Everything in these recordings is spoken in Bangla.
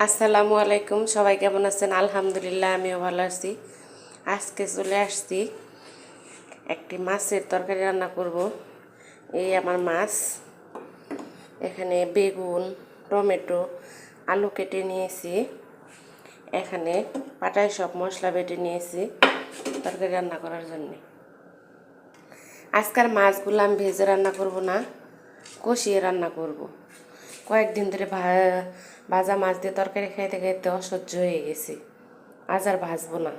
আসসালামু আলাইকুম, সবাই কেমন আছেন? আলহামদুলিল্লাহ, আমিও ভালো আছি। আজকে চলে আসছি, একটি মাছের তরকারি রান্না করব। এই আমার মাছ, এখানে বেগুন, টমেটো, আলু কেটে নিয়েছি। এখানে পাটায় সব মশলা বেটে নিয়েছি তরকারি রান্না করার জন্য। আজকাল মাছগুলো আমি ভেজে রান্না করব না, কষিয়ে রান্না করব। কয়েকদিন ধরে ভাজা মাছ দিয়ে তরকারি খাইতে খাইতে অসহ্য হয়ে গেছে, আজ আর ভাজবো না।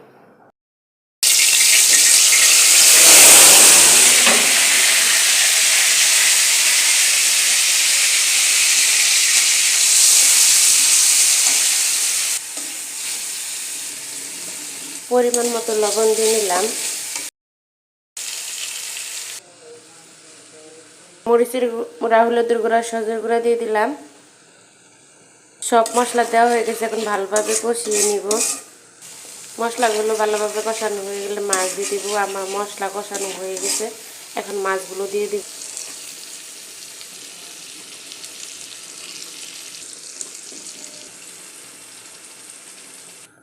পরিমাণ মতো লবণ দিয়ে নিলাম, মরিচের গুঁড়া, হলুদের গুঁড়া, সজের গুঁড়া দিয়ে দিলাম। সব মশলা দেওয়া হয়ে গেছে, এখন ভালোভাবে কষিয়ে নিব। মশলাগুলো ভালোভাবে কষানো হয়ে গেলে মাছ দিয়ে দিব। আমার মশলা কষানো হয়ে গেছে, এখন মাছগুলো দিয়ে দিব।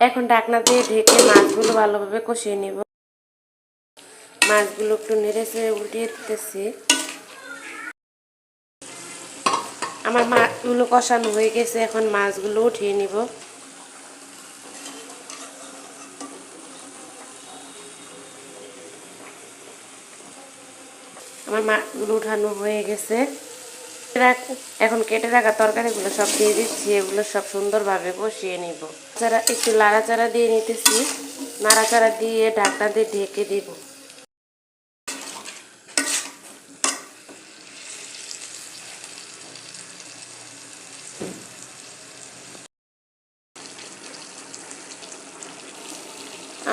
এখন ঢাকনা দিয়ে ঢেকে মাছগুলো ভালোভাবে কষিয়ে নিব। মাছগুলো একটু নেড়েছে উল্টিয়ে দিতেছি। আমার মাছগুলো কষানো হয়ে গেছে, এখন মাছগুলো উঠিয়ে নিব। আমার মাছগুলো উঠানো হয়ে গেছে। এখন কেটে রাখা তরকারিগুলো সব দিয়ে দিচ্ছি, এগুলো সব সুন্দরভাবে কষিয়ে নিব। একটু নাড়াচাড়া দিয়ে নিতেছি, নাড়াচাড়া দিয়ে ঢাকনা দিয়ে ঢেকে দিব।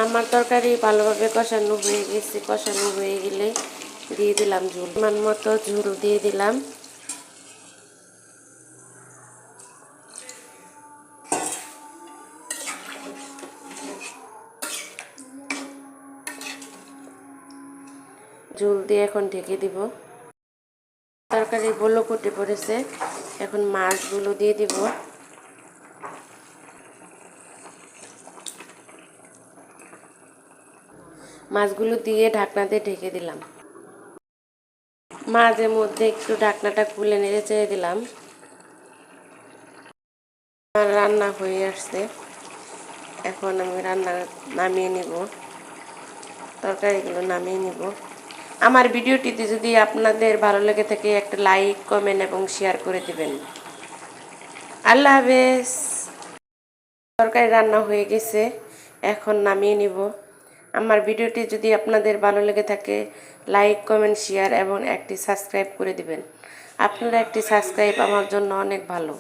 আমার তরকারি ভালোভাবে কষানো হয়ে গেছে, কষানো হয়ে গেলে দিয়ে দিলাম ঝোল, মান মতো ঝোল দিয়ে দিলাম। ঝোল দিয়ে এখন ঢেকে দিব। তরকারি বলো ফুটে পড়েছে, এখন মাছগুলো দিয়ে দিব। মাছগুলো দিয়ে ঢাকনা দিয়ে ঢেকে দিলাম। মাঝে মধ্যে একটু ঢাকনাটা খুলে নেড়ে চেড়ে দিলাম। আমার রান্না হয়ে আসছে, এখন আমি রান্না নামিয়ে নিব, তরকারিগুলো নামিয়ে নিব। আমার ভিডিওটিতে যদি আপনাদের ভালো লেগে থাকে একটা লাইক, কমেন্ট এবং শেয়ার করে দিবেন। আল্লাহ হাফেজ। তরকারি রান্না হয়ে গেছে, এখন নামিয়ে নিব। আমার ভিডিওটি যদি আপনাদের ভালো লেগে থাকে লাইক, কমেন্ট, শেয়ার এবং একটি সাবস্ক্রাইব করে দিবেন। আপনারা একটি সাবস্ক্রাইব আমার জন্য অনেক ভালো।